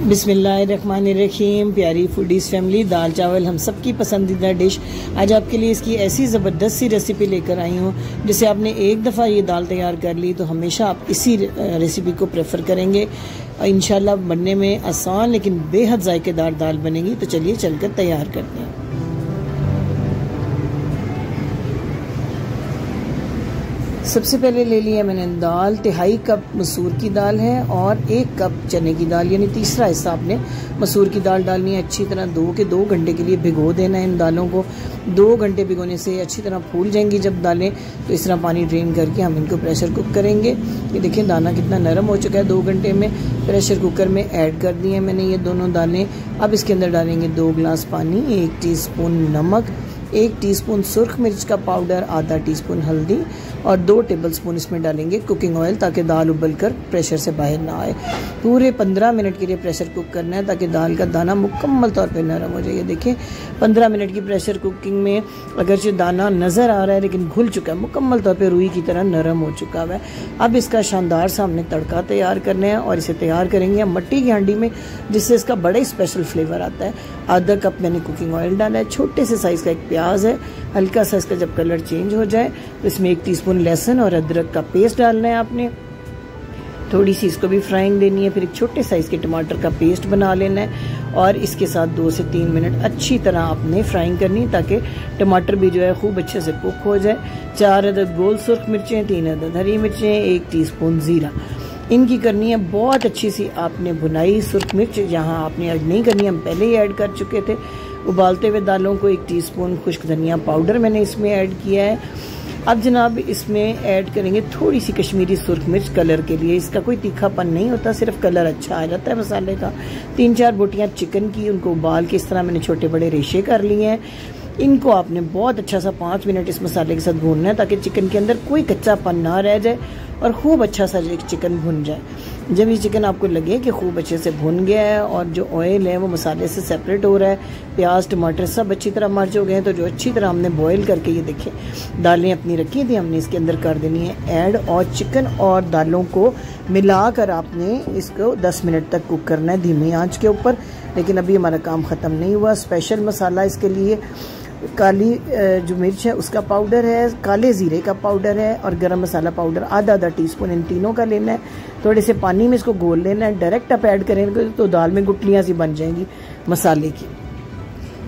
बिस्मिल्लाहिर्रहमानिर्रहीम। प्यारी foodies family, दाल चावल हम सब की पसंदीदा डिश। आज आपके लिए इसकी ऐसी ज़बरदस्त सी रेसिपी लेकर आई हूँ जिसे आपने एक दफ़ा ये दाल तैयार कर ली तो हमेशा आप इसी रेसिपी को प्रेफर करेंगे। इंशाल्लाह बनने में आसान लेकिन बेहद जायकेदार दाल बनेगी। तो चलिए चलकर तैयार करते हैं। सबसे पहले ले लिया मैंने दाल, 2.5 कप मसूर की दाल है और 1 कप चने की दाल, यानी तीसरा हिस्सा आपने मसूर की दाल डालनी है। अच्छी तरह 2 घंटे के लिए भिगो देना है इन दालों को। 2 घंटे भिगोने से अच्छी तरह फूल जाएंगी जब दालें, तो इस तरह पानी ड्रेन करके हम इनको प्रेशर कुक करेंगे। ये देखिए दाना कितना नरम हो चुका है। 2 घंटे में प्रेशर कुकर में ऐड कर दिए मैंने ये दोनों दालें। अब इसके अंदर डालेंगे 2 गिलास पानी, 1 टीस्पून नमक, 1 टीस्पून सुर्ख मिर्च का पाउडर, आधा टीस्पून हल्दी और 2 टेबलस्पून इसमें डालेंगे कुकिंग ऑयल, ताकि दाल उबलकर प्रेशर से बाहर ना आए। पूरे 15 मिनट के लिए प्रेशर कुक करना है ताकि दाल का दाना मुकम्मल तौर पे नरम हो जाए। देखिए 15 मिनट की प्रेशर कुकिंग में अगरचे दाना नज़र आ रहा है लेकिन घुल चुका है, मुकम्मल तौर पे रुई की तरह नरम हो चुका है। अब इसका शानदार सा हमने तड़का तैयार करना है और इसे तैयार करेंगे हम मट्टी की हांडी में, जिससे इसका बड़ा ही स्पेशल फ्लेवर आता है। आधा कप मैंने कुकिंग ऑयल डाला है। छोटे से साइज़ का एक प्याज है, हल्का सा इसका जब कलर चेंज हो जाए तो इसमें 1 टीस्पून लहसुन और अदरक का पेस्ट डालना है आपने। थोड़ी सी इसको भी फ्राइंग देनी है। फिर एक छोटे साइज़ के टमाटर का पेस्ट बना लेना है और इसके साथ 2 से 3 मिनट अच्छी तरह आपने फ्राइंग करनी है ताकि टमाटर भी जो है खूब अच्छे से कुक हो जाए। 4 अदद गोल सुर्ख मिर्चें, 3 अदद हरी मिर्चें, 1 टीस्पून ज़ीरा, इनकी करनी है बहुत अच्छी सी आपने भुनाई। सुर्ख मिर्च यहाँ आपने ऐड नहीं करनी, हम पहले ही ऐड कर चुके थे उबालते हुए दालों को। 1 टीस्पून खुश्क धनिया पाउडर मैंने इसमें ऐड किया है। अब जनाब इसमें ऐड करेंगे थोड़ी सी कश्मीरी सुर्ख मिर्च कलर के लिए। इसका कोई तीखापन नहीं होता, सिर्फ कलर अच्छा आ जाता है मसाले का। 3-4 बोटियाँ चिकन की, उनको उबाल के इस तरह मैंने छोटे बड़े रेशे कर लिए हैं। इनको आपने बहुत अच्छा सा 5 मिनट इस मसाले के साथ भूनना है ताकि चिकन के अंदर कोई कच्चापन ना रह जाए और खूब अच्छा सा चिकन भुन जाए। जब ये चिकन आपको लगे कि खूब अच्छे से भुन गया है और जो ऑयल है वो मसाले से सेपरेट हो रहा है, प्याज टमाटर सब अच्छी तरह मर्ज हो गए हैं, तो जो अच्छी तरह हमने बॉईल करके ये देखिए दालें अपनी रखी थी हमने इसके अंदर कर देनी है ऐड। और चिकन और दालों को मिलाकर आपने इसको 10 मिनट तक कुक करना है धीमी आंच के ऊपर। लेकिन अभी हमारा काम ख़त्म नहीं हुआ। स्पेशल मसाला इसके लिए काली जो मिर्च है उसका पाउडर है, काले ज़ीरे का पाउडर है और गरम मसाला पाउडर आधा टीस्पून, इन तीनों का लेना है। थोड़े से पानी में इसको घोल लेना है। डायरेक्ट आप ऐड करेंगे तो दाल में गुठलियाँ सी बन जाएंगी मसाले की।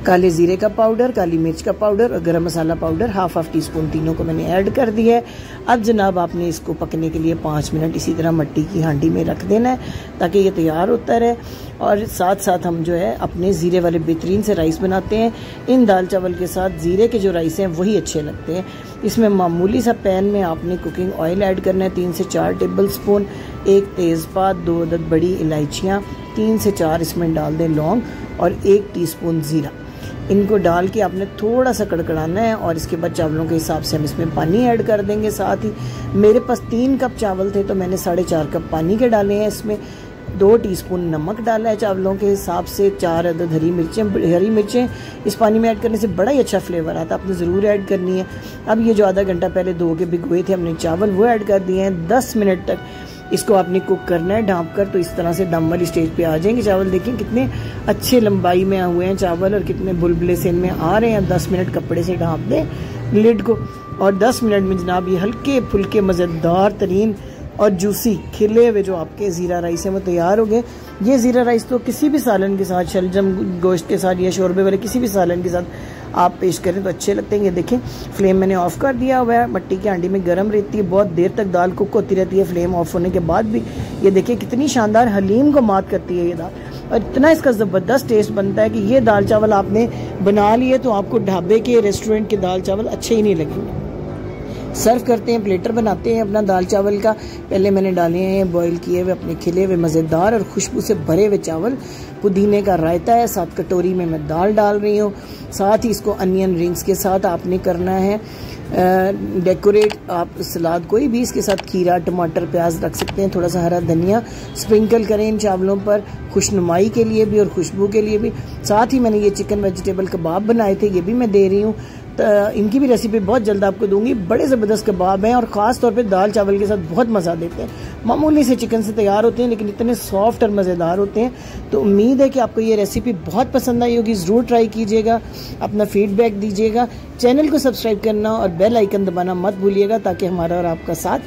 काले ज़ीरे का पाउडर, काली मिर्च का पाउडर और गरम मसाला पाउडर हाफ टीस्पून, तीनों को मैंने ऐड कर दिया है। अब जनाब आपने इसको पकने के लिए 5 मिनट इसी तरह मट्टी की हांडी में रख देना है ताकि ये तैयार होता रहे। और साथ साथ हम जो है अपने ज़ीरे वाले बेहतरीन से राइस बनाते हैं। इन दाल चावल के साथ ज़ीरे के जो राइस हैं वही अच्छे लगते हैं। इसमें मामूली सा पैन में आपने कुकिंग ऑयल ऐड करना है, 3 से 4 टेबल स्पून, 1 तेज़पात, 2 अदद बड़ी इलायचियाँ, 3 से 4 इसमें डाल दें लौंग और 1 टीस्पून ज़ीरा। इनको डाल के आपने थोड़ा सा कड़कड़ाना है और इसके बाद चावलों के हिसाब से हम इसमें पानी ऐड कर देंगे। साथ ही मेरे पास 3 कप चावल थे तो मैंने 4.5 कप पानी के डाले हैं। इसमें 2 टीस्पून नमक डाला है चावलों के हिसाब से। 4 अदद हरी मिर्चें इस पानी में ऐड करने से बड़ा ही अच्छा फ्लेवर आता है, आपने ज़रूर ऐड करनी है। अब ये जो आधा घंटा पहले धो के भिगोए थे हमने चावल, वो ऐड कर दिए हैं। 10 मिनट तक इसको आपने कुक करना है ढाँप कर। तो इस तरह से दम वाली स्टेज पे आ जाएंगे चावल। देखिए कितने अच्छे लंबाई में हुए हैं चावल और कितने बुलबुले से इनमें आ रहे हैं। 10 मिनट कपड़े से ढाँप दें लिड को और 10 मिनट में जनाब ये हल्के फुल्के मज़ेदार तरीन और जूसी खिले हुए जो आपके ज़ीरा राइस हैं वो तैयार हो गए। ये ज़ीरा राइस तो किसी भी सालन के साथ, शलजम गोश्त के साथ या शोरबे वाले किसी भी सालन के साथ आप पेश करें तो अच्छे लगते हैं। ये देखें फ्लेम मैंने ऑफ़ कर दिया हुआ है। मट्टी की हांडी में गर्म रहती है, बहुत देर तक दाल कुक होती रहती है फ्लेम ऑफ होने के बाद भी। ये देखिए कितनी शानदार हलीम को मात करती है ये दाल और इतना इसका ज़बरदस्त टेस्ट बनता है कि ये दाल चावल आपने बना लिए तो आपको ढाबे के रेस्टोरेंट के दाल चावल अच्छे ही नहीं लगेंगे। सर्व करते हैं, प्लेटर बनाते हैं अपना दाल चावल का। पहले मैंने डाले हैं बॉईल किए हुए अपने खिले हुए मज़ेदार और खुशबू से भरे हुए चावल। पुदीने का रायता है, साथ कटोरी में मैं दाल डाल रही हूँ। साथ ही इसको अनियन रिंग्स के साथ आपने करना है डेकोरेट। आप सलाद कोई भी इसके साथ खीरा टमाटर प्याज रख सकते हैं, थोड़ा सा हरा धनिया स्प्रिंकल करें इन चावलों पर खुशनुमाई के लिए भी और खुशबू के लिए भी। साथ ही मैंने ये चिकन वेजिटेबल कबाब बनाए थे, ये भी मैं दे रही हूँ। इनकी भी रेसिपी बहुत जल्द आपको दूंगी। बड़े ज़बरदस्त कबाब हैं और ख़ास तौर पे दाल चावल के साथ बहुत मज़ा देते हैं। मामूली से चिकन से तैयार होते हैं लेकिन इतने सॉफ्ट और मज़ेदार होते हैं। तो उम्मीद है कि आपको ये रेसिपी बहुत पसंद आई होगी। ज़रूर ट्राई कीजिएगा, अपना फीडबैक दीजिएगा। चैनल को सब्सक्राइब करना और बेल आइकन दबाना मत भूलिएगा ताकि हमारा और आपका साथ